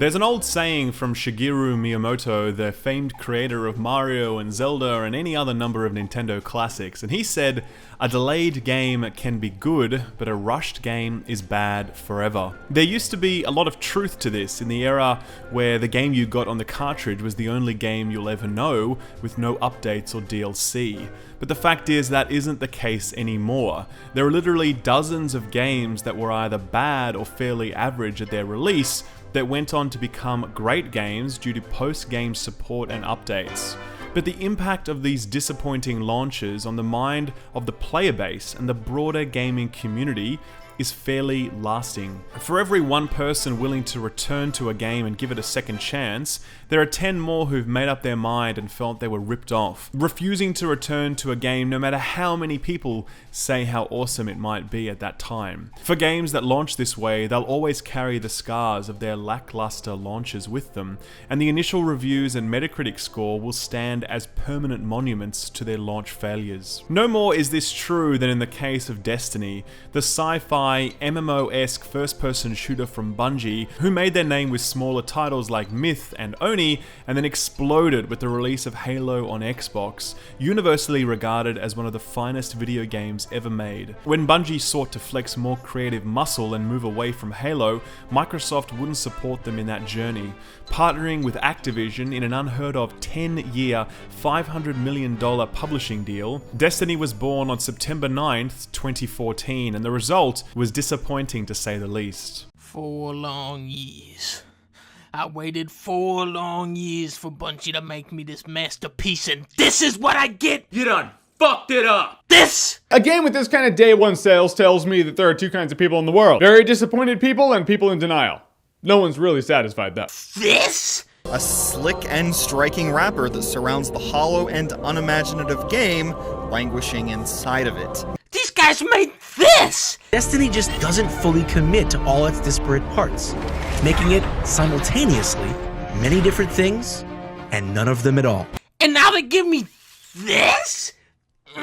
There's an old saying from Shigeru Miyamoto, the famed creator of Mario and Zelda and any other number of Nintendo classics, and he said, "A delayed game can be good, but a rushed game is bad forever." There used to be a lot of truth to this in the era where the game you got on the cartridge was the only game you'll ever know, with no updates or DLC. But the fact is that isn't the case anymore. There are literally dozens of games that were either bad or fairly average at their release that went on to become great games due to post-game support and updates. But the impact of these disappointing launches on the mind of the player base and the broader gaming community is fairly lasting. For every one person willing to return to a game and give it a second chance, there are 10 more who've made up their mind and felt they were ripped off, refusing to return to a game no matter how many people say how awesome it might be at that time. For games that launch this way, they'll always carry the scars of their lackluster launches with them, and the initial reviews and Metacritic score will stand as permanent monuments to their launch failures. No more is this true than in the case of Destiny, the sci-fi MMO-esque first-person shooter from Bungie, who made their name with smaller titles like Myth and Oni, and then exploded with the release of Halo on Xbox, universally regarded as one of the finest video games ever made. When Bungie sought to flex more creative muscle and move away from Halo, Microsoft wouldn't support them in that journey, partnering with Activision in an unheard of 10-year, $500 million publishing deal. Destiny was born on September 9th, 2014, and the result was disappointing to say the least. 4 long years. I waited 4 long years for Bungie to make me this masterpiece, and this is what I get! You done fucked it up! This! A game with this kind of day one sales tells me that there are two kinds of people in the world. Very disappointed people and people in denial. No one's really satisfied though. This? A slick and striking wrapper that surrounds the hollow and unimaginative game languishing inside of it. These guys made this! Destiny just doesn't fully commit to all its disparate parts, making it simultaneously many different things and none of them at all. And now they give me this? 2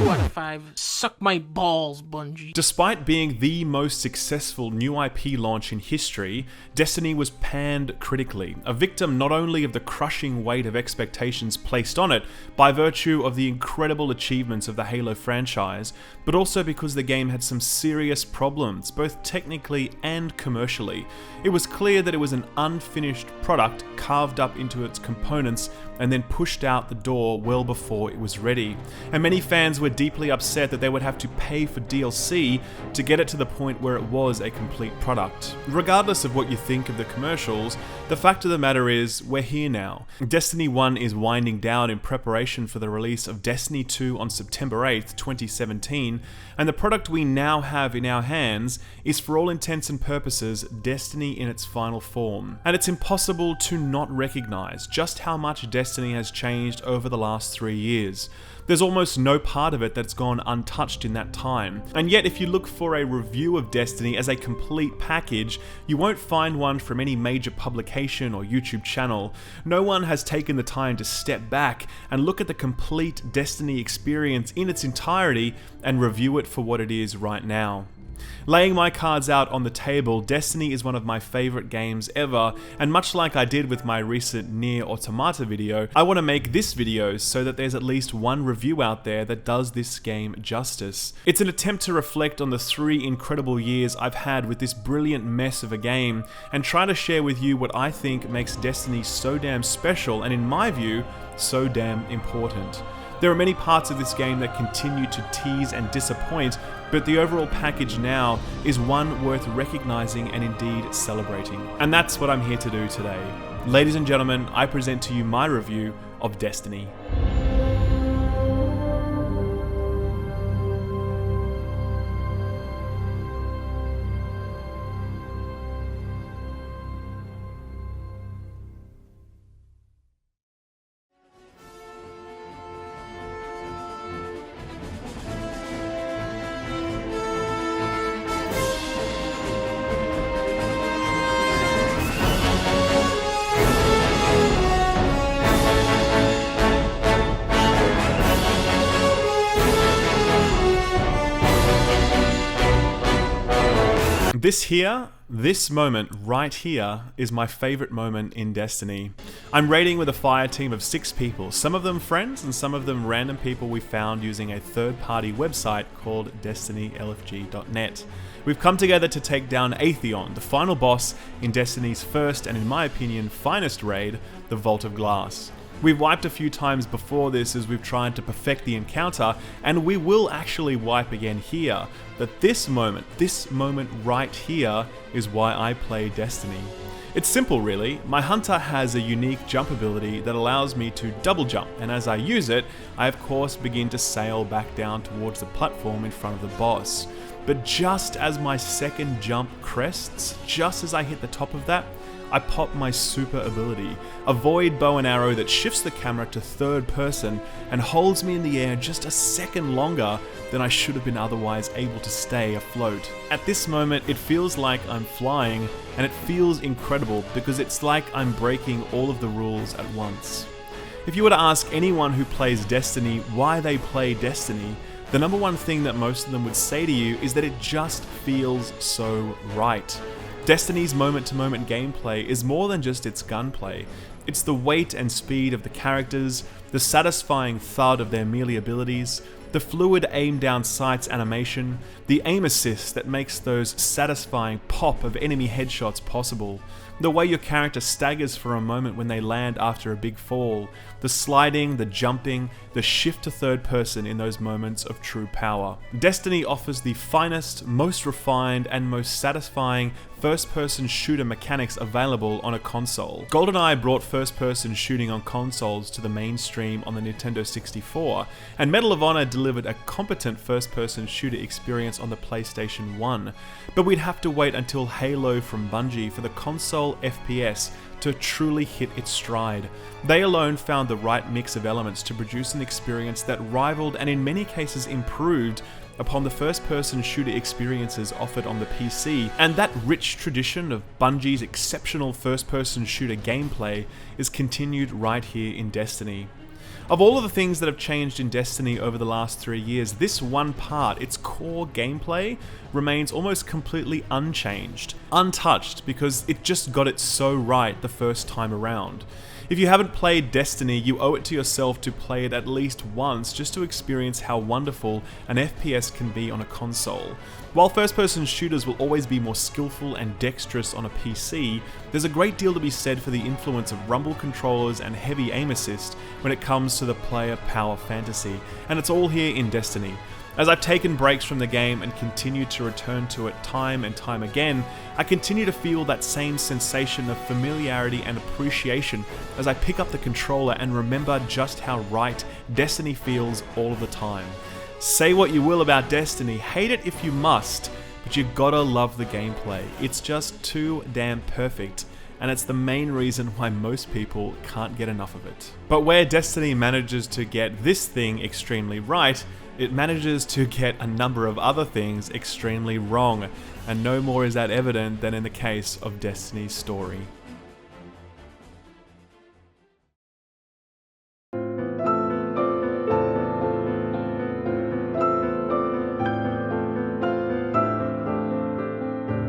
out of 5. Suck my balls, Bungie. Despite being the most successful new IP launch in history, Destiny was panned critically, a victim not only of the crushing weight of expectations placed on it by virtue of the incredible achievements of the Halo franchise, but also because the game had some serious problems, both technically and commercially. It was clear that it was an unfinished product carved up into its components and then pushed out the door well before it was ready. And many fans were deeply upset that they would have to pay for DLC to get it to the point where it was a complete product. Regardless of what you think of the commercials, the fact of the matter is, we're here now. Destiny 1 is winding down in preparation for the release of Destiny 2 on September 8th, 2017, and the product we now have in our hands is for all intents and purposes Destiny in its final form. And it's impossible to not recognize just how much Destiny has changed over the last 3 years. There's almost no part of it that's gone untouched in that time. And yet if you look for a review of Destiny as a complete package, you won't find one from any major publication or YouTube channel. No one has taken the time to step back and look at the complete Destiny experience in its entirety and review it for what it is right now. Laying my cards out on the table, Destiny is one of my favorite games ever, and much like I did with my recent Nier Automata video, I want to make this video so that there's at least one review out there that does this game justice. It's an attempt to reflect on the 3 incredible years I've had with this brilliant mess of a game, and try to share with you what I think makes Destiny so damn special, and in my view, so damn important. There are many parts of this game that continue to tease and disappoint, but the overall package now is one worth recognizing and indeed celebrating. And that's what I'm here to do today. Ladies and gentlemen, I present to you my review of Destiny. This here This moment right here is my favorite moment in Destiny. I'm raiding with a fire team of 6 people, some of them friends and some of them random people we found using a third-party website called destinylfg.net. We've come together to take down Atheon, the final boss in Destiny's first and in my opinion finest raid, the Vault of Glass. We've wiped a few times before this as we've tried to perfect the encounter, and we will actually wipe again here. But this moment right here is why I play Destiny. It's simple really. My hunter has a unique jump ability that allows me to double jump, and as I use it, I of course begin to sail back down towards the platform in front of the boss. But just as my second jump crests, just as I hit the top of that, I pop my super ability, a void bow and arrow that shifts the camera to third person and holds me in the air just a second longer than I should have been otherwise able to stay afloat. At this moment, it feels like I'm flying, and it feels incredible because it's like I'm breaking all of the rules at once. If you were to ask anyone who plays Destiny why they play Destiny, the number one thing that most of them would say to you is that it just feels so right. Destiny's moment-to-moment gameplay is more than just its gunplay. It's the weight and speed of the characters, the satisfying thud of their melee abilities, the fluid aim-down sights animation, the aim assist that makes those satisfying pop of enemy headshots possible, the way your character staggers for a moment when they land after a big fall, the sliding, the jumping, the shift to third person in those moments of true power. Destiny offers the finest, most refined, and most satisfying first-person shooter mechanics available on a console. GoldenEye brought first-person shooting on consoles to the mainstream on the Nintendo 64, and Medal of Honor delivered a competent first-person shooter experience on the PlayStation 1. But we'd have to wait until Halo from Bungie for the console FPS to truly hit its stride. They alone found the right mix of elements to produce an experience that rivaled and in many cases improved upon the first-person shooter experiences offered on the PC, and that rich tradition of Bungie's exceptional first-person shooter gameplay is continued right here in Destiny. Of all of the things that have changed in Destiny over the last 3 years, this one part, its core gameplay, remains almost completely unchanged, untouched, because it just got it so right the first time around. If you haven't played Destiny, you owe it to yourself to play it at least once just to experience how wonderful an FPS can be on a console. While first-person shooters will always be more skillful and dexterous on a PC, there's a great deal to be said for the influence of rumble controllers and heavy aim assist when it comes to the player power fantasy, and it's all here in Destiny. As I've taken breaks from the game and continued to return to it time and time again, I continue to feel that same sensation of familiarity and appreciation as I pick up the controller and remember just how right Destiny feels all of the time. Say what you will about Destiny, hate it if you must, but you gotta love the gameplay. It's just too damn perfect, and it's the main reason why most people can't get enough of it. But where Destiny manages to get this thing extremely right, it manages to get a number of other things extremely wrong, and no more is that evident than in the case of Destiny's story.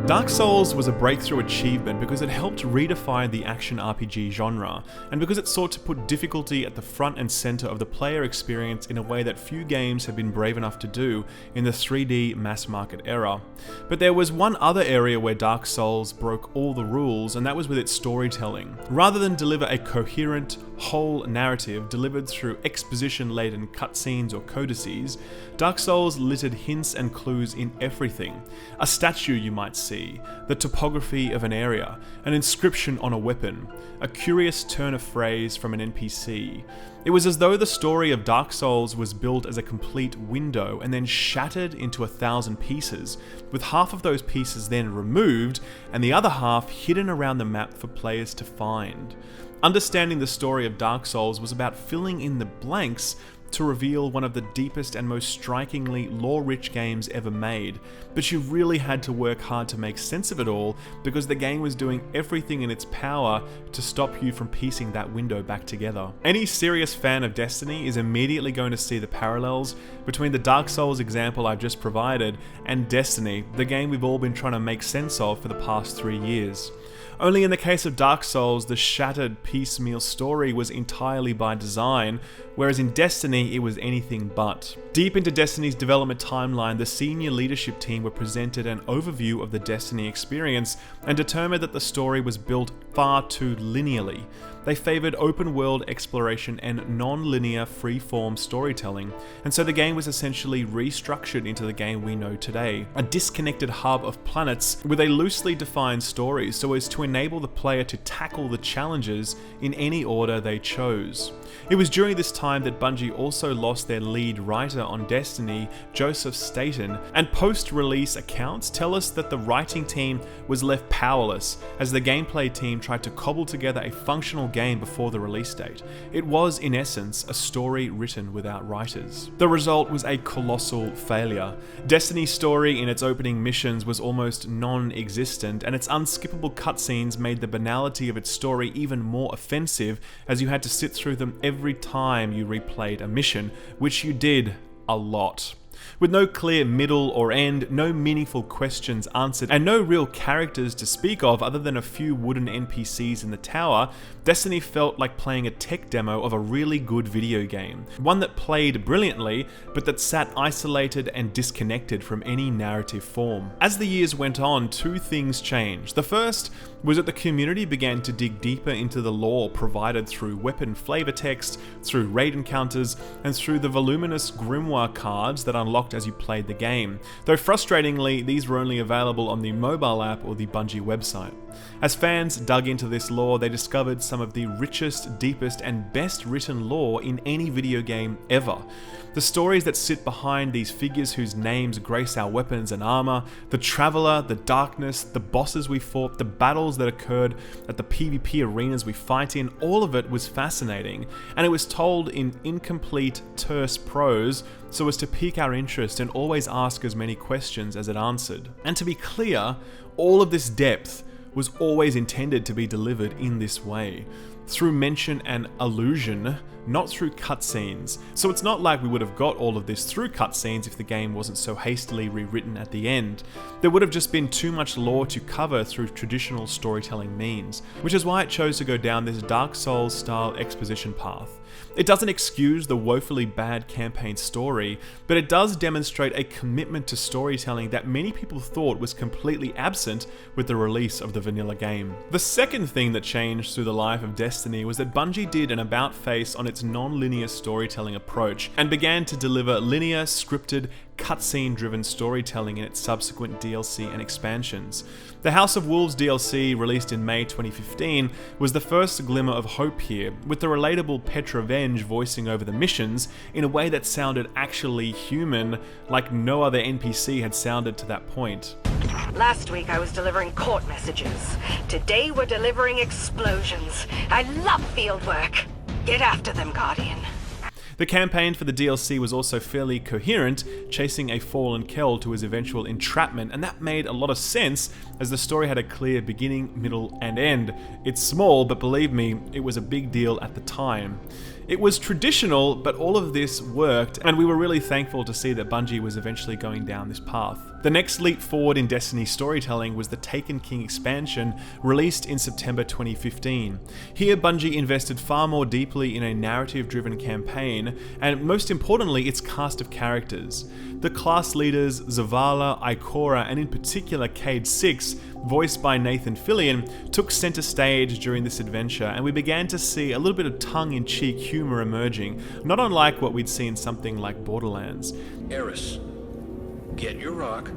Dark Souls was a breakthrough achievement because it helped redefine the action RPG genre, and because it sought to put difficulty at the front and center of the player experience in a way that few games have been brave enough to do in the 3D mass market era. But there was one other area where Dark Souls broke all the rules, and that was with its storytelling. Rather than deliver a coherent, whole narrative delivered through exposition-laden cutscenes or codices, Dark Souls littered hints and clues in everything. A statue you might see, the topography of an area, an inscription on a weapon, a curious turn of phrase from an NPC. It was as though the story of Dark Souls was built as a complete window and then shattered into 1,000 pieces, with half of those pieces then removed and the other half hidden around the map for players to find. Understanding the story of Dark Souls was about filling in the blanks to reveal one of the deepest and most strikingly lore-rich games ever made, but you really had to work hard to make sense of it all because the game was doing everything in its power to stop you from piecing that window back together. Any serious fan of Destiny is immediately going to see the parallels between the Dark Souls example I've just provided and Destiny, the game we've all been trying to make sense of for the past 3 years. Only in the case of Dark Souls, the shattered piecemeal story was entirely by design, whereas in Destiny, it was anything but. Deep into Destiny's development timeline, the senior leadership team were presented an overview of the Destiny experience and determined that the story was built far too linearly. They favoured open world exploration and non-linear free-form storytelling, and so the game was essentially restructured into the game we know today, a disconnected hub of planets with a loosely defined story so as to enable the player to tackle the challenges in any order they chose. It was during this time that Bungie also lost their lead writer on Destiny, Joseph Staten, and post-release accounts tell us that the writing team was left powerless as the gameplay team tried to cobble together a functional game before the release date. It was, in essence, a story written without writers. The result was a colossal failure. Destiny's story in its opening missions was almost non-existent, and its unskippable cutscenes made the banality of its story even more offensive as you had to sit through them every time you replayed a mission, which you did a lot. With no clear middle or end, no meaningful questions answered, and no real characters to speak of other than a few wooden NPCs in the tower, Destiny felt like playing a tech demo of a really good video game. One that played brilliantly, but that sat isolated and disconnected from any narrative form. As the years went on, two things changed. The first was that the community began to dig deeper into the lore provided through weapon flavor text, through raid encounters, and through the voluminous grimoire cards that unlocked as you played the game, though frustratingly these were only available on the mobile app or the Bungie website. As fans dug into this lore, they discovered some of the richest, deepest, and best written lore in any video game ever. The stories that sit behind these figures whose names grace our weapons and armor, the Traveler, the Darkness, the bosses we fought, the battles that occurred at the PvP arenas we fight in, all of it was fascinating, and it was told in incomplete, terse prose so as to pique our interest and always ask as many questions as it answered. And to be clear, all of this depth was always intended to be delivered in this way, through mention and allusion, not through cutscenes. So it's not like we would have got all of this through cutscenes if the game wasn't so hastily rewritten at the end. There would have just been too much lore to cover through traditional storytelling means, which is why it chose to go down this Dark Souls style exposition path. It doesn't excuse the woefully bad campaign story, but it does demonstrate a commitment to storytelling that many people thought was completely absent with the release of the vanilla game. The second thing that changed through the life of Destiny was that Bungie did an about-face on its non-linear storytelling approach and began to deliver linear, scripted, cutscene-driven storytelling in its subsequent DLC and expansions. The House of Wolves DLC, released in May 2015, was the first glimmer of hope here, with the relatable Petra Venge voicing over the missions in a way that sounded actually human, like no other NPC had sounded to that point. Last week I was delivering court messages. Today we're delivering explosions. I love field work. Get after them, Guardian. The campaign for the DLC was also fairly coherent, chasing a fallen Kel to his eventual entrapment, and that made a lot of sense as the story had a clear beginning, middle, and end. It's small, but believe me, it was a big deal at the time. It was traditional, but all of this worked, and we were really thankful to see that Bungie was eventually going down this path. The next leap forward in Destiny's storytelling was the Taken King expansion, released in September 2015. Here, Bungie invested far more deeply in a narrative-driven campaign, and most importantly, its cast of characters. The class leaders Zavala, Ikora, and in particular Cayde 6, voiced by Nathan Fillion, took center stage during this adventure, and we began to see a little bit of tongue-in-cheek humor emerging, not unlike what we'd see in something like Borderlands. Eris, get your rock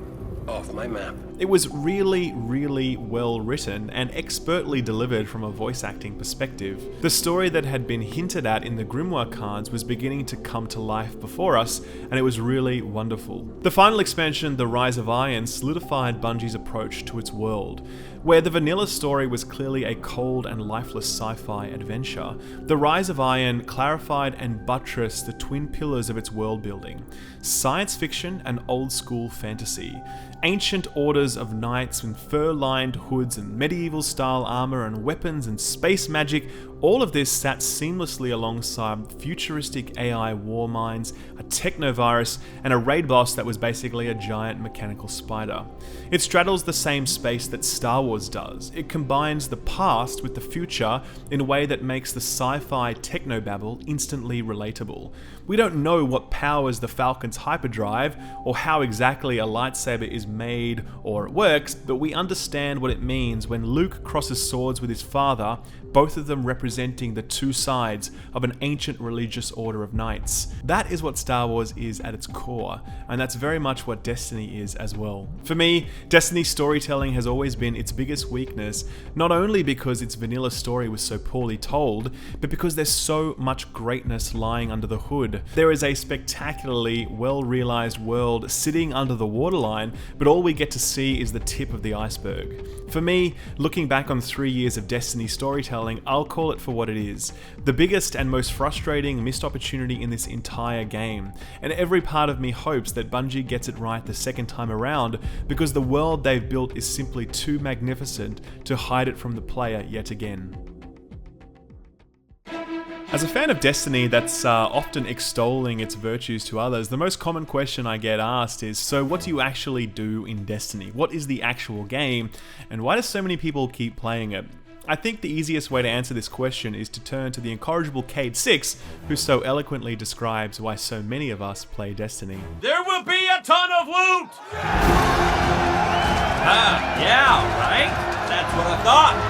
off my map. It was really, really well written and expertly delivered from a voice acting perspective. The story that had been hinted at in the Grimoire cards was beginning to come to life before us, and it was really wonderful. The final expansion, The Rise of Iron, solidified Bungie's approach to its world. Where the vanilla story was clearly a cold and lifeless sci-fi adventure, The Rise of Iron clarified and buttressed the twin pillars of its world building: science fiction and old-school fantasy. Ancient orders of knights with fur-lined hoods and medieval-style armor and weapons and space magic, all of this sat seamlessly alongside futuristic AI war mines, a technovirus, and a raid boss that was basically a giant mechanical spider. It straddles the same space that Star Wars does. It combines the past with the future in a way that makes the sci-fi technobabble instantly relatable. We don't know what powers the Falcon's hyperdrive or how exactly a lightsaber is made or it works, but we understand what it means when Luke crosses swords with his father, both of them representing the two sides of an ancient religious order of knights. That is what Star Wars is at its core, and that's very much what Destiny is as well. For me, Destiny's storytelling has always been its biggest weakness, not only because its vanilla story was so poorly told, but because there's so much greatness lying under the hood. There is a spectacularly well-realized world sitting under the waterline, but all we get to see is the tip of the iceberg. For me, looking back on 3 years of Destiny storytelling, I'll call it for what it is: the biggest and most frustrating missed opportunity in this entire game. And every part of me hopes that Bungie gets it right the second time around, because the world they've built is simply too magnificent to hide it from the player yet again. As a fan of Destiny that's often extolling its virtues to others, the most common question I get asked is, so what do you actually do in Destiny? What is the actual game? And why do so many people keep playing it? I think the easiest way to answer this question is to turn to the incorrigible Cade6, who so eloquently describes why so many of us play Destiny. There will be a ton of loot! Yeah, right? That's what I thought.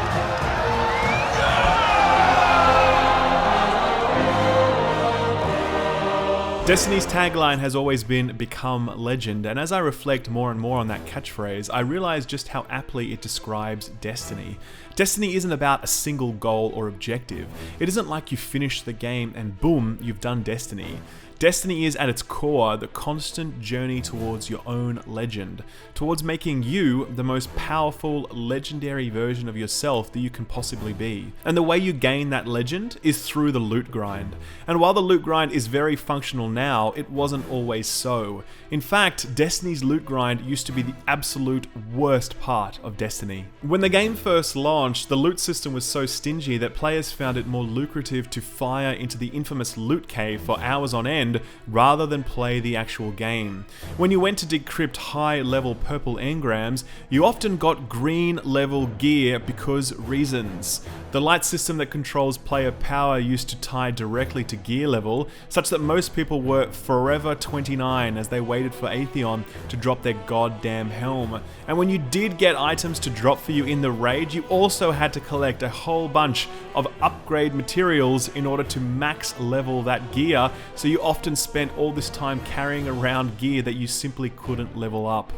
Destiny's tagline has always been "Become Legend," and as I reflect more and more on that catchphrase, I realize just how aptly it describes Destiny. Destiny isn't about a single goal or objective. It isn't like you finish the game and boom, you've done Destiny. Destiny is at its core the constant journey towards your own legend, towards making you the most powerful, legendary version of yourself that you can possibly be. And the way you gain that legend is through the loot grind. And while the loot grind is very functional now, it wasn't always so. In fact, Destiny's loot grind used to be the absolute worst part of Destiny. When the game first launched, the loot system was so stingy that players found it more lucrative to fire into the infamous loot cave for hours on end rather than play the actual game. When you went to decrypt high-level purple engrams, you often got green-level gear because reasons. The light system that controls player power used to tie directly to gear level, such that most people were forever 29 as they waited for Atheon to drop their goddamn helm. And when you did get items to drop for you in the raid, you also had to collect a whole bunch of upgrade materials in order to max level that gear, so you often spent all this time carrying around gear that you simply couldn't level up.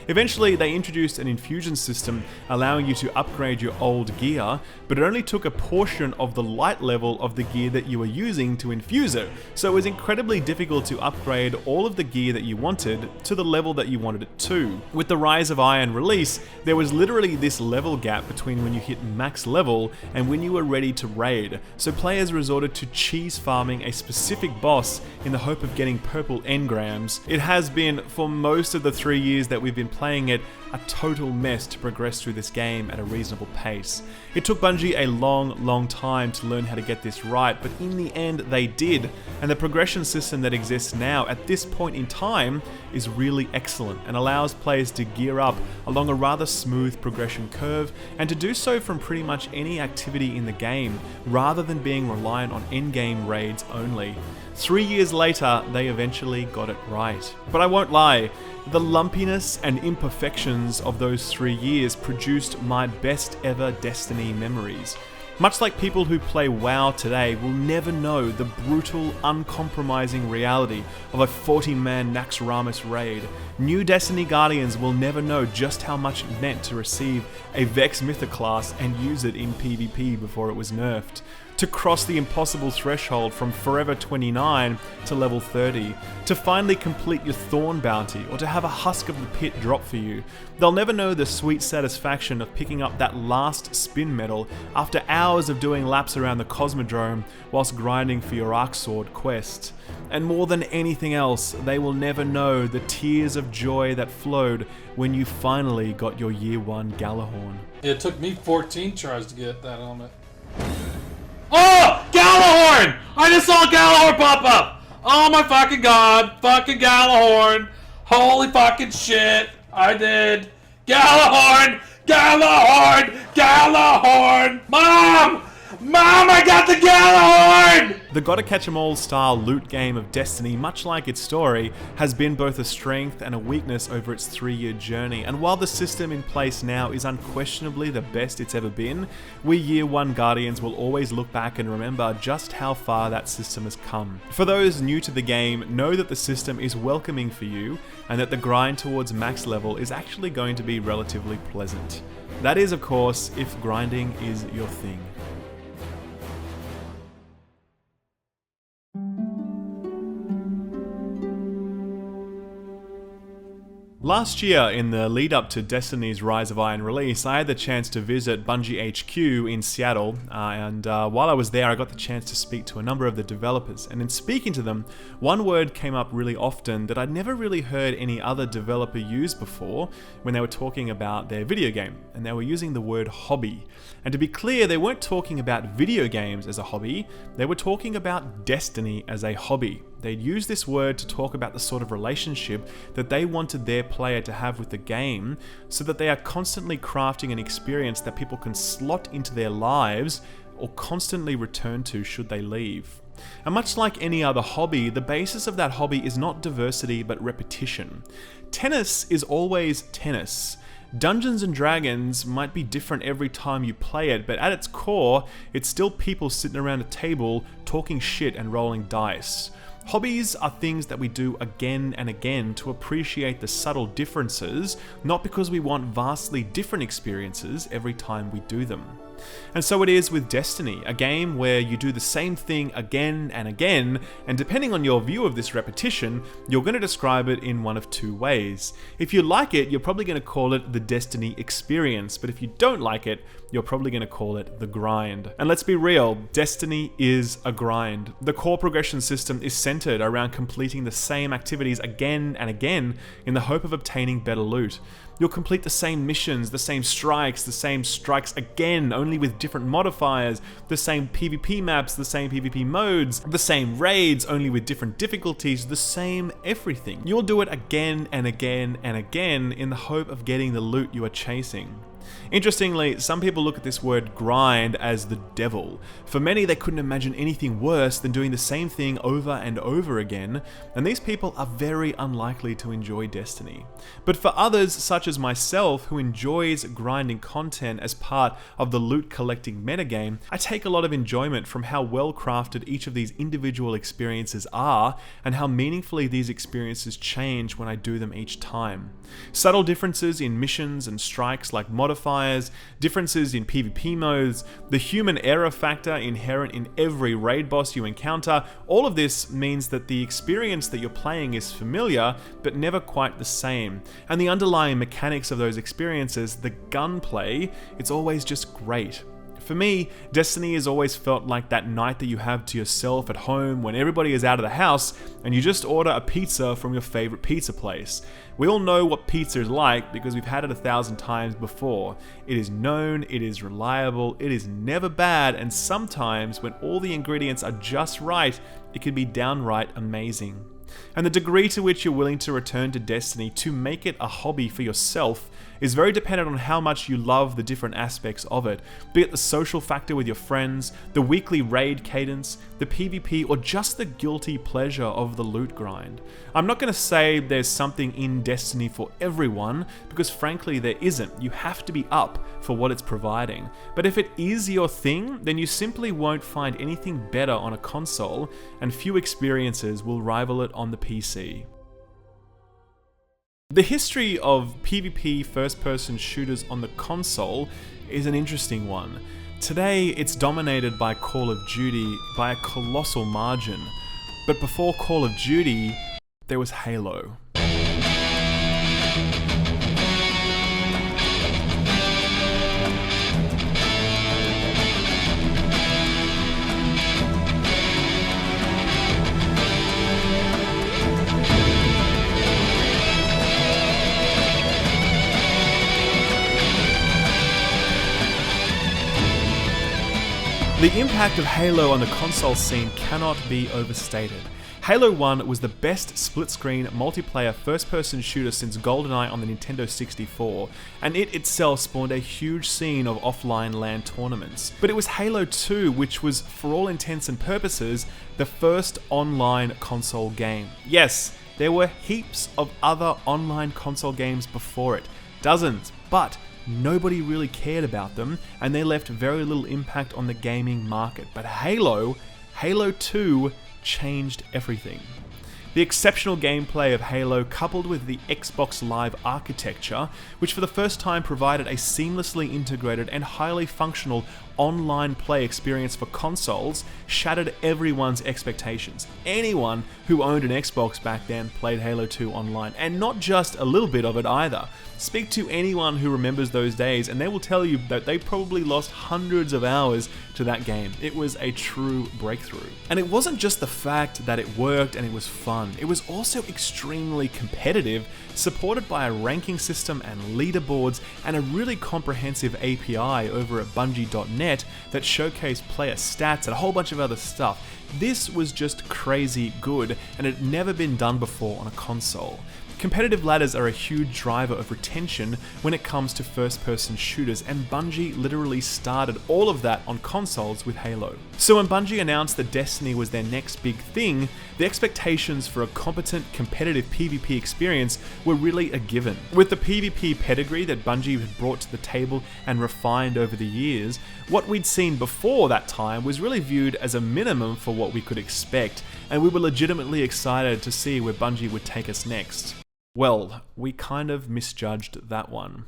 Eventually, they introduced an infusion system allowing you to upgrade your old gear, but it only took a portion of the light level of the gear that you were using to infuse it, so it was incredibly difficult to upgrade all of the gear that you wanted to the level that you wanted it to. With the Rise of Iron release, there was literally this level gap between when you hit max level and when you were ready to raid, so players resorted to cheese farming a specific boss in the hope of getting purple engrams. It has been, for most of the 3 years that we've been playing it, a total mess to progress through this game at a reasonable pace. It took Bungie a long time to learn how to get this right, but in the end they did, and the progression system that exists now at this point in time is really excellent and allows players to gear up along a rather smooth progression curve, and to do so from pretty much any activity in the game, rather than being reliant on endgame raids only. 3 years later, they eventually got it right. But I won't lie, the lumpiness and imperfections of those 3 years produced my best ever Destiny memories. Much like people who play WoW today will never know the brutal, uncompromising reality of a 40-man Naxxramas raid, new Destiny Guardians will never know just how much it meant to receive a Vex Mythic class and use it in PvP before it was nerfed, to cross the impossible threshold from Forever 29 to level 30, to finally complete your Thorn bounty, or to have a Husk of the Pit drop for you. They'll never know the sweet satisfaction of picking up that last spin medal after hours of doing laps around the Cosmodrome whilst grinding for your Arc Sword quest. And more than anything else, they will never know the tears of joy that flowed when you finally got your Year 1 Galahorn. It took me 14 tries to get that helmet. Oh! Galahorn! I just saw Galahorn pop up! Oh my fucking god! Fucking Galahorn! Holy fucking shit! I did! Galahorn! Galahorn! Galahorn! Mom! Mom, I got the Galahorn! The gotta catch 'em all style loot game of Destiny, much like its story, has been both a strength and a weakness over its 3-year journey, and while the system in place now is unquestionably the best it's ever been, we Year 1 Guardians will always look back and remember just how far that system has come. For those new to the game, know that the system is welcoming for you, and that the grind towards max level is actually going to be relatively pleasant. That is, of course, if grinding is your thing. Last year, in the lead up to Destiny's Rise of Iron release, I had the chance to visit Bungie HQ in Seattle, and while I was there I got the chance to speak to a number of the developers, and in speaking to them, one word came up really often that I'd never really heard any other developer use before when they were talking about their video game, and they were using the word hobby. And to be clear, they weren't talking about video games as a hobby, they were talking about Destiny as a hobby. They'd use this word to talk about the sort of relationship that they wanted their player to have with the game, so that they are constantly crafting an experience that people can slot into their lives or constantly return to should they leave. And much like any other hobby, the basis of that hobby is not diversity but repetition. Tennis is always tennis. Dungeons and Dragons might be different every time you play it, but at its core, it's still people sitting around a table talking shit and rolling dice. Hobbies are things that we do again and again to appreciate the subtle differences, not because we want vastly different experiences every time we do them. And so it is with Destiny, a game where you do the same thing again and again, and depending on your view of this repetition, you're going to describe it in one of two ways. If you like it, you're probably going to call it the Destiny experience, but if you don't like it, you're probably going to call it the grind. And let's be real, Destiny is a grind. The core progression system is centered around completing the same activities again and again in the hope of obtaining better loot. You'll complete the same missions, the same strikes again, only with different modifiers, the same PvP maps, the same PvP modes, the same raids, only with different difficulties, the same everything. You'll do it again and again and again in the hope of getting the loot you are chasing. Interestingly, some people look at this word grind as the devil. For many, they couldn't imagine anything worse than doing the same thing over and over again, and these people are very unlikely to enjoy Destiny. But for others, such as myself, who enjoys grinding content as part of the loot collecting metagame, I take a lot of enjoyment from how well crafted each of these individual experiences are, and how meaningfully these experiences change when I do them each time. Subtle differences in missions and strikes like modifiers, differences in PvP modes, the human error factor inherent in every raid boss you encounter, all of this means that the experience that you're playing is familiar, but never quite the same. And the underlying mechanics of those experiences, the gunplay, it's always just great. For me, Destiny has always felt like that night that you have to yourself at home when everybody is out of the house and you just order a pizza from your favorite pizza place. We all know what pizza is like because we've had it 1,000 times before. It is known, it is reliable, it is never bad, and sometimes when all the ingredients are just right, it can be downright amazing. And the degree to which you're willing to return to Destiny to make it a hobby for yourself is very dependent on how much you love the different aspects of it, be it the social factor with your friends, the weekly raid cadence, the PvP, or just the guilty pleasure of the loot grind. I'm not going to say there's something in Destiny for everyone, because frankly there isn't. You have to be up for what it's providing. But if it is your thing, then you simply won't find anything better on a console, and few experiences will rival it on the PC. The history of PvP first-person shooters on the console is an interesting one. Today, it's dominated by Call of Duty by a colossal margin, but before Call of Duty, there was Halo. The impact of Halo on the console scene cannot be overstated. Halo 1 was the best split-screen multiplayer first-person shooter since GoldenEye on the Nintendo 64, and it itself spawned a huge scene of offline LAN tournaments. But it was Halo 2 which was, for all intents and purposes, the first online console game. Yes, there were heaps of other online console games before it, dozens, but nobody really cared about them, and they left very little impact on the gaming market. But Halo 2 changed everything. The exceptional gameplay of Halo, coupled with the Xbox Live architecture, which for the first time provided a seamlessly integrated and highly functional online play experience for consoles, shattered everyone's expectations. Anyone who owned an Xbox back then played Halo 2 online, and not just a little bit of it either. Speak to anyone who remembers those days and they will tell you that they probably lost hundreds of hours to that game. It was a true breakthrough. And it wasn't just the fact that it worked and it was fun, it was also extremely competitive, supported by a ranking system and leaderboards and a really comprehensive API over at Bungie.net that showcased player stats and a whole bunch of other stuff. This was just crazy good, and it had never been done before on a console. Competitive ladders are a huge driver of retention when it comes to first-person shooters, and Bungie literally started all of that on consoles with Halo. So when Bungie announced that Destiny was their next big thing, the expectations for a competent, competitive PvP experience were really a given. With the PvP pedigree that Bungie had brought to the table and refined over the years, what we'd seen before that time was really viewed as a minimum for what we could expect, and we were legitimately excited to see where Bungie would take us next. Well, we kind of misjudged that one.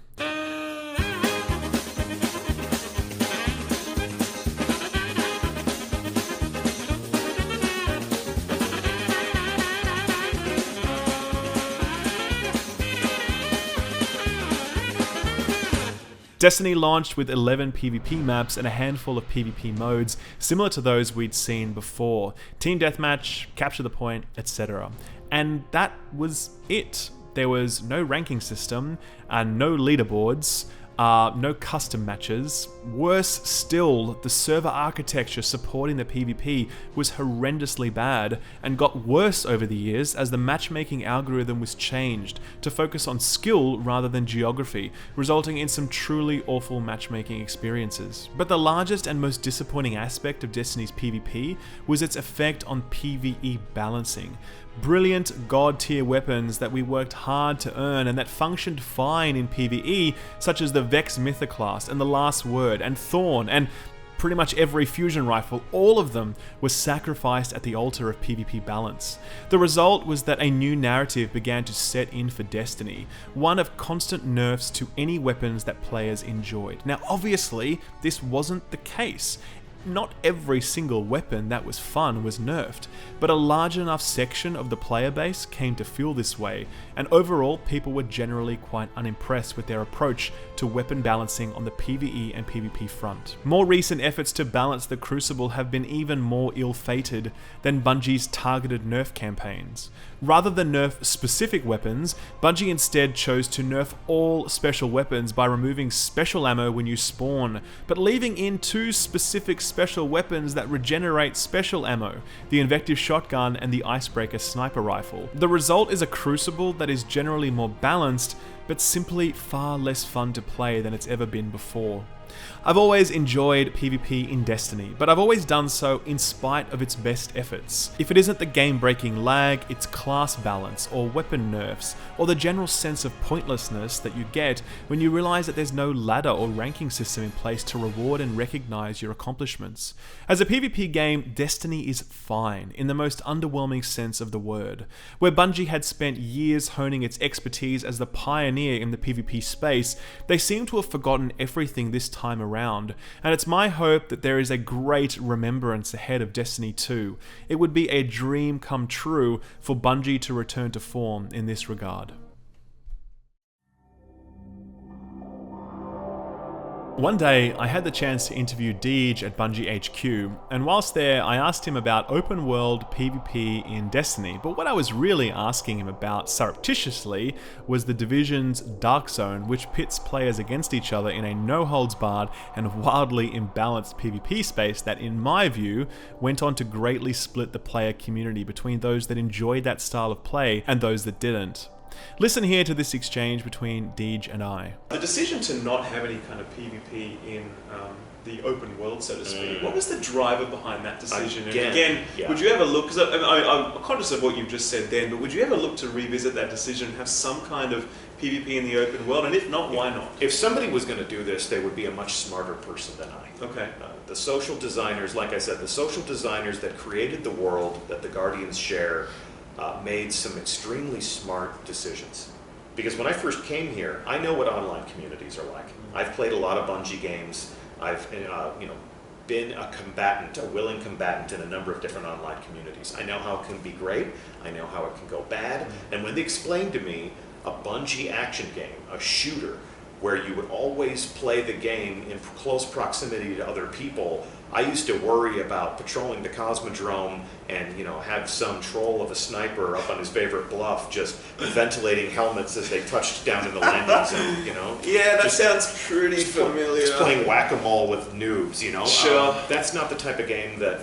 Destiny launched with 11 PvP maps and a handful of PvP modes, similar to those we'd seen before. Team Deathmatch, Capture the Point, etc. And that was it. There was no ranking system, no leaderboards, no custom matches. Worse still, the server architecture supporting the PvP was horrendously bad and got worse over the years as the matchmaking algorithm was changed to focus on skill rather than geography, resulting in some truly awful matchmaking experiences. But the largest and most disappointing aspect of Destiny's PvP was its effect on PvE balancing. Brilliant god-tier weapons that we worked hard to earn and that functioned fine in PvE, such as the Vex Mythoclast and the Last Word and Thorn and pretty much every fusion rifle, all of them were sacrificed at the altar of PvP balance. The result was that a new narrative began to set in for Destiny, one of constant nerfs to any weapons that players enjoyed. Now obviously, this wasn't the case. Not every single weapon that was fun was nerfed, but a large enough section of the player base came to feel this way, and overall people were generally quite unimpressed with their approach to weapon balancing on the PvE and PvP front. More recent efforts to balance the Crucible have been even more ill-fated than Bungie's targeted nerf campaigns. Rather than nerf specific weapons, Bungie instead chose to nerf all special weapons by removing special ammo when you spawn, but leaving in 2 specific special weapons that regenerate special ammo, the Invective Shotgun and the Icebreaker Sniper Rifle. The result is a Crucible that is generally more balanced, but simply far less fun to play than it's ever been before. I've always enjoyed PvP in Destiny, but I've always done so in spite of its best efforts. If it isn't the game-breaking lag, it's class balance, or weapon nerfs, or the general sense of pointlessness that you get when you realize that there's no ladder or ranking system in place to reward and recognize your accomplishments. As a PvP game, Destiny is fine, in the most underwhelming sense of the word. Where Bungie had spent years honing its expertise as the pioneer in the PvP space, they seem to have forgotten everything this time around, and it's my hope that there is a great remembrance ahead of Destiny 2. It would be a dream come true for Bungie to return to form in this regard. One day, I had the chance to interview Deej at Bungie HQ, and whilst there, I asked him about open world PvP in Destiny, but what I was really asking him about surreptitiously was the Division's Dark Zone, which pits players against each other in a no-holds-barred and wildly imbalanced PvP space that, in my view, went on to greatly split the player community between those that enjoyed that style of play and those that didn't. Listen here to this exchange between Deej and I. The decision to not have any kind of PvP in the open world, so to speak, what was the driver behind that decision? Again, would you ever look, because I'm conscious of what you've just said then, but would you ever look to revisit that decision and have some kind of PvP in the open world? And if not, why not? If somebody was going to do this, they would be a much smarter person than I. Okay. The social designers, like I said, the social designers that created the world that the Guardians share made some extremely smart decisions. Because when I first came here, I know what online communities are like. I've played a lot of Bungie games. I've been a combatant, a willing combatant in a number of different online communities. I know how it can be great. I know how it can go bad. And when they explained to me a Bungie action game, a shooter, where you would always play the game in close proximity to other people, I used to worry about patrolling the Cosmodrome and, have some troll of a sniper up on his favorite bluff just ventilating helmets as they touched down in the landing zone, Yeah, that sounds pretty familiar. Just playing whack-a-mole with noobs, Sure. That's not the type of game that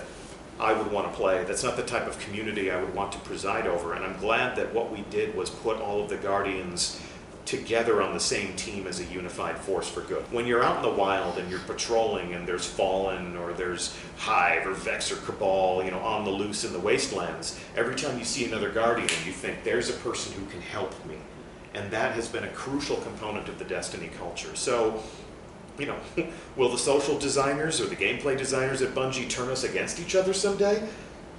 I would want to play. That's not the type of community I would want to preside over. And I'm glad that what we did was put all of the Guardians together on the same team as a unified force for good. When you're out in the wild and you're patrolling and there's Fallen or there's Hive or Vex or Cabal, on the loose in the wastelands, every time you see another Guardian, you think, there's a person who can help me. And that has been a crucial component of the Destiny culture. So, will the social designers or the gameplay designers at Bungie turn us against each other someday?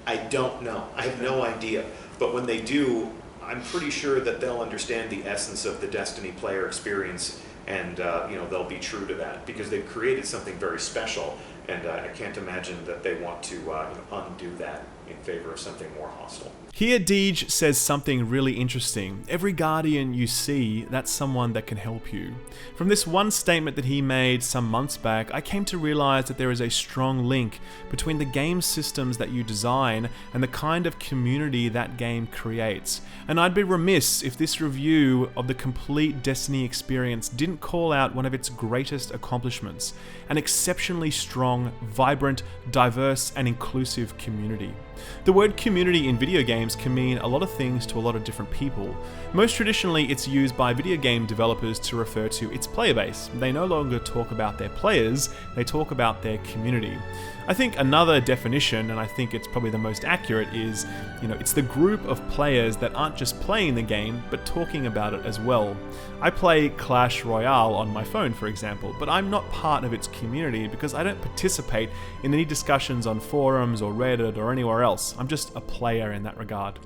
I don't know. I have no idea. But when they do, I'm pretty sure that they'll understand the essence of the Destiny player experience, and they'll be true to that because they've created something very special, and I can't imagine that they want to undo that in favor of something more hostile. Here Deej says something really interesting. Every Guardian you see, that's someone that can help you. From this one statement that he made some months back, I came to realize that there is a strong link between the game systems that you design and the kind of community that game creates. And I'd be remiss if this review of the complete Destiny experience didn't call out one of its greatest accomplishments, an exceptionally strong, vibrant, diverse, and inclusive community. The word community in video games can mean a lot of things to a lot of different people. Most traditionally, it's used by video game developers to refer to its player base. They no longer talk about their players, they talk about their community. I think another definition, and I think it's probably the most accurate, is, it's the group of players that aren't just playing the game, but talking about it as well. I play Clash Royale on my phone, for example, but I'm not part of its community because I don't participate in any discussions on forums or Reddit or anywhere else. I'm just a player in that regard.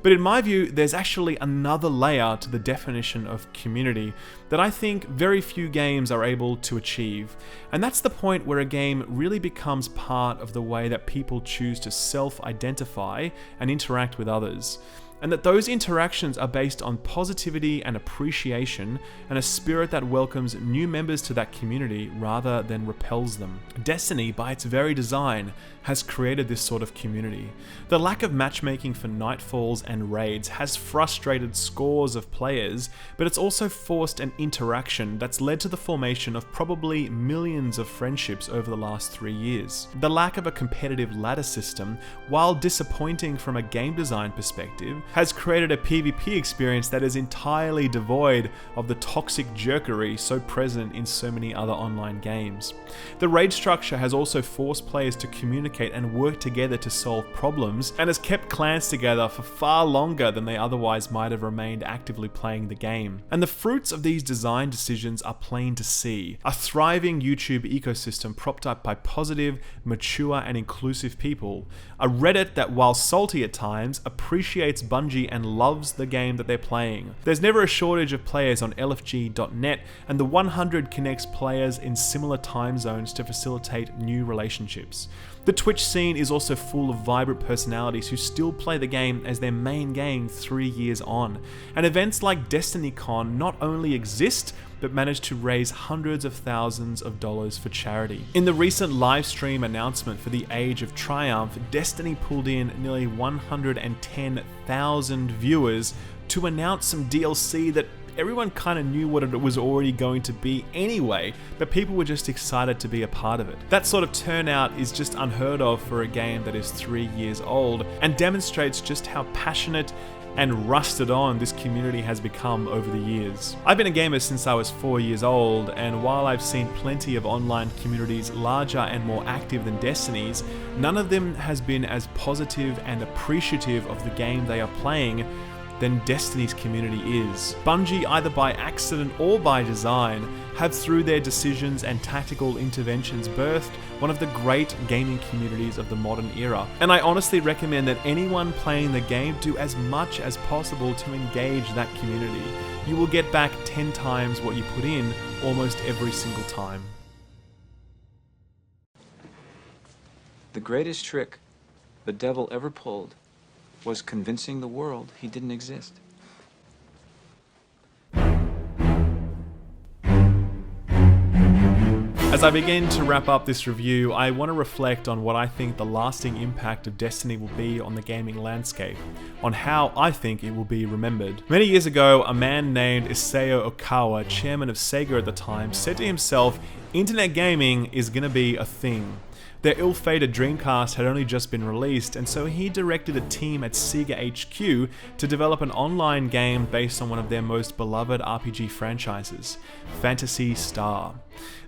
But in my view, there's actually another layer to the definition of community that I think very few games are able to achieve. And that's the point where a game really becomes part of the way that people choose to self-identify and interact with others. And that those interactions are based on positivity and appreciation and a spirit that welcomes new members to that community rather than repels them. Destiny, by its very design, has created this sort of community. The lack of matchmaking for nightfalls and raids has frustrated scores of players, but it's also forced an interaction that's led to the formation of probably millions of friendships over the last 3 years. The lack of a competitive ladder system, while disappointing from a game design perspective, has created a PvP experience that is entirely devoid of the toxic jerkery so present in so many other online games. The raid structure has also forced players to communicate and work together to solve problems, and has kept clans together for far longer than they otherwise might have remained actively playing the game. And the fruits of these design decisions are plain to see. A thriving YouTube ecosystem propped up by positive, mature and inclusive people. A Reddit that, while salty at times, appreciates Bungie and loves the game that they're playing. There's never a shortage of players on LFG.net, and the 100 connects players in similar time zones to facilitate new relationships. The Twitch scene is also full of vibrant personalities who still play the game as their main game 3 years on. And events like DestinyCon not only exist, but managed to raise hundreds of thousands of dollars for charity. In the recent live stream announcement for the Age of Triumph, Destiny pulled in nearly 110,000 viewers to announce some DLC that everyone kind of knew what it was already going to be anyway, but people were just excited to be a part of it. That sort of turnout is just unheard of for a game that is 3 years old, and demonstrates just how passionate and rusted on this community has become over the years. I've been a gamer since I was 4 years old, and while I've seen plenty of online communities larger and more active than Destiny's, none of them has been as positive and appreciative of the game they are playing than Destiny's community is. Bungie, either by accident or by design, have through their decisions and tactical interventions birthed one of the great gaming communities of the modern era. And I honestly recommend that anyone playing the game do as much as possible to engage that community. You will get back 10 times what you put in almost every single time. The greatest trick the devil ever pulled was convincing the world he didn't exist. As I begin to wrap up this review, I want to reflect on what I think the lasting impact of Destiny will be on the gaming landscape, on how I think it will be remembered. Many years ago, a man named Isao Okawa, chairman of Sega at the time, said to himself, "Internet gaming is gonna be a thing." Their ill-fated Dreamcast had only just been released, and so he directed a team at Sega HQ to develop an online game based on one of their most beloved RPG franchises, Phantasy Star.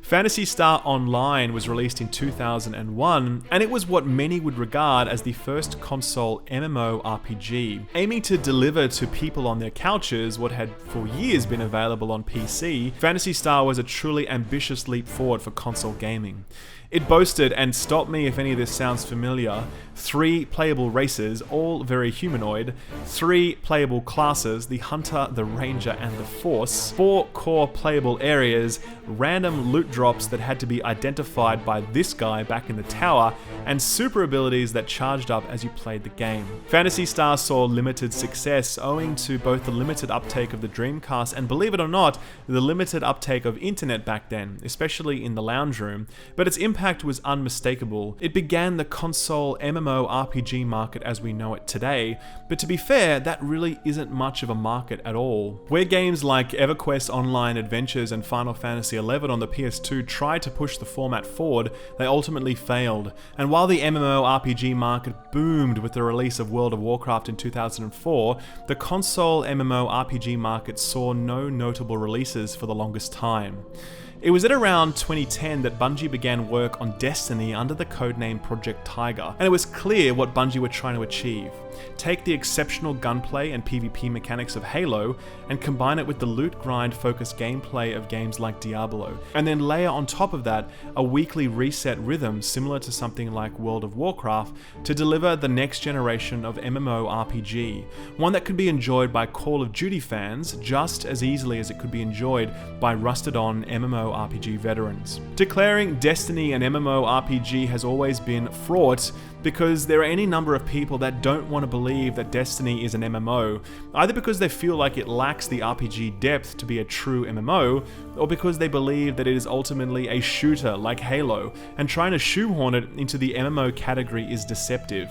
Phantasy Star Online was released in 2001, and it was what many would regard as the first console MMORPG. Aiming to deliver to people on their couches what had for years been available on PC, Phantasy Star was a truly ambitious leap forward for console gaming. It boasted, and stop me if any of this sounds familiar, 3 playable races, all very humanoid, 3 playable classes, the Hunter, the Ranger, and the Force, 4 core playable areas, random loot drops that had to be identified by this guy back in the tower, and super abilities that charged up as you played the game. Phantasy Star saw limited success owing to both the limited uptake of the Dreamcast and, believe it or not, the limited uptake of internet back then, especially in the lounge room, but its impact was unmistakable. It began the console MMORPG market as we know it today, but to be fair, that really isn't much of a market at all. Where games like EverQuest Online Adventures and Final Fantasy XI on the PS2 tried to push the format forward, they ultimately failed. And while the MMORPG market boomed with the release of World of Warcraft in 2004, the console MMORPG market saw no notable releases for the longest time. It was at around 2010 that Bungie began work on Destiny under the codename Project Tiger, and it was clear what Bungie were trying to achieve. Take the exceptional gunplay and PvP mechanics of Halo and combine it with the loot grind focused gameplay of games like Diablo, and then layer on top of that a weekly reset rhythm similar to something like World of Warcraft to deliver the next generation of MMORPG, one that could be enjoyed by Call of Duty fans just as easily as it could be enjoyed by rusted on MMORPG veterans. Declaring Destiny an MMORPG has always been fraught because there are any number of people that don't want to believe that Destiny is an MMO, either because they feel like it lacks the RPG depth to be a true MMO, or because they believe that it is ultimately a shooter like Halo, and trying to shoehorn it into the MMO category is deceptive.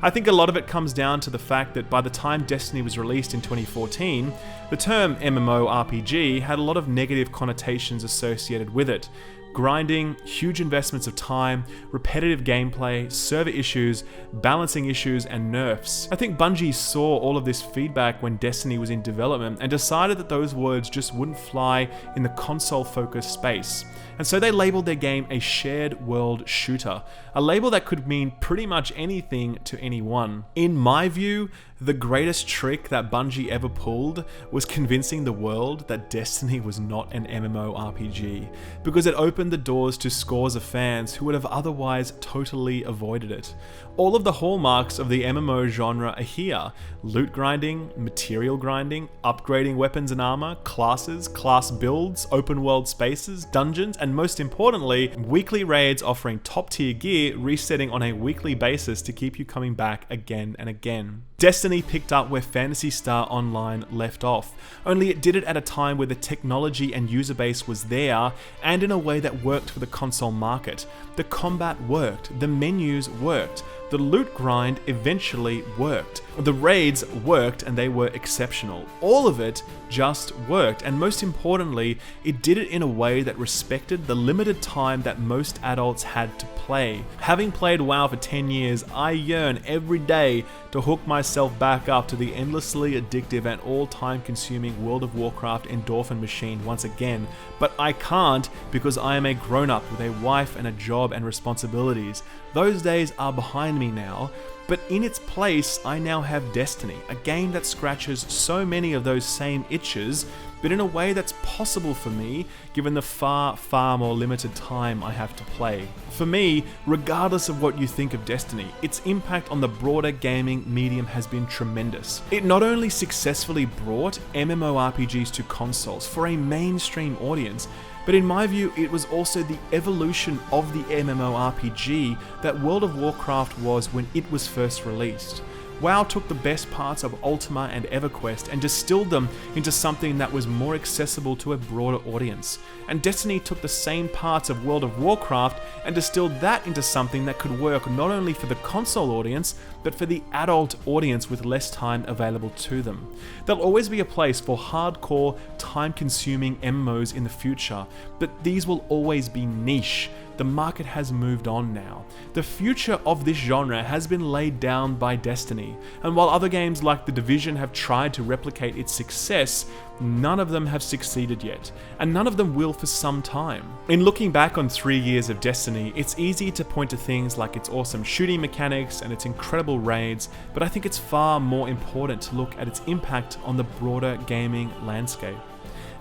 I think a lot of it comes down to the fact that by the time Destiny was released in 2014, the term MMORPG had a lot of negative connotations associated with it. Grinding, huge investments of time, repetitive gameplay, server issues, balancing issues, and nerfs. I think Bungie saw all of this feedback when Destiny was in development and decided that those words just wouldn't fly in the console-focused space. And so they labeled their game a shared world shooter, a label that could mean pretty much anything to anyone. In my view, the greatest trick that Bungie ever pulled was convincing the world that Destiny was not an MMORPG, because it opened the doors to scores of fans who would have otherwise totally avoided it. All of the hallmarks of the MMO genre are here: loot grinding, material grinding, upgrading weapons and armor, classes, class builds, open world spaces, dungeons, and most importantly, weekly raids offering top tier gear resetting on a weekly basis to keep you coming back again and again. Destiny picked up where Phantasy Star Online left off, only it did it at a time where the technology and user base was there, and in a way that worked for the console market. The combat worked, the menus worked, the loot grind eventually worked, the raids worked, and they were exceptional. All of it just worked, and most importantly, it did it in a way that respected the limited time that most adults had to play. Having played WoW for 10 years, I yearn every day to hook myself back up to the endlessly addictive and all-time consuming World of Warcraft endorphin machine once again, but I can't because I am a grown-up with a wife and a job and responsibilities. Those days are behind me now, but in its place, I now have Destiny, a game that scratches so many of those same itches, but in a way that's possible for me, given the far, far more limited time I have to play. For me, regardless of what you think of Destiny, its impact on the broader gaming medium has been tremendous. It not only successfully brought MMORPGs to consoles for a mainstream audience, but in my view, it was also the evolution of the MMORPG that World of Warcraft was when it was first released. WoW took the best parts of Ultima and EverQuest and distilled them into something that was more accessible to a broader audience. And Destiny took the same parts of World of Warcraft and distilled that into something that could work not only for the console audience, but for the adult audience with less time available to them. There'll always be a place for hardcore, time-consuming MMOs in the future, but these will always be niche. The market has moved on now. The future of this genre has been laid down by Destiny, and while other games like The Division have tried to replicate its success, none of them have succeeded yet, and none of them will for some time. In looking back on 3 years of Destiny, it's easy to point to things like its awesome shooting mechanics and its incredible raids, but I think it's far more important to look at its impact on the broader gaming landscape.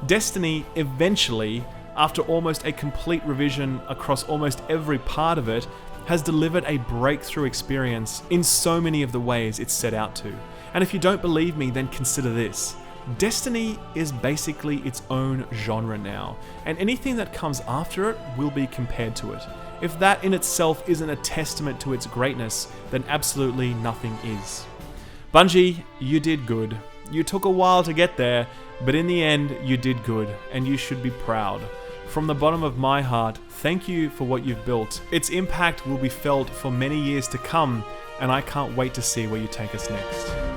Destiny eventually, after almost a complete revision across almost every part of it, has delivered a breakthrough experience in so many of the ways it's set out to. And if you don't believe me, then consider this. Destiny is basically its own genre now, and anything that comes after it will be compared to it. If that in itself isn't a testament to its greatness, then absolutely nothing is. Bungie, you did good. You took a while to get there, but in the end, you did good, and you should be proud. From the bottom of my heart, thank you for what you've built. Its impact will be felt for many years to come, and I can't wait to see where you take us next.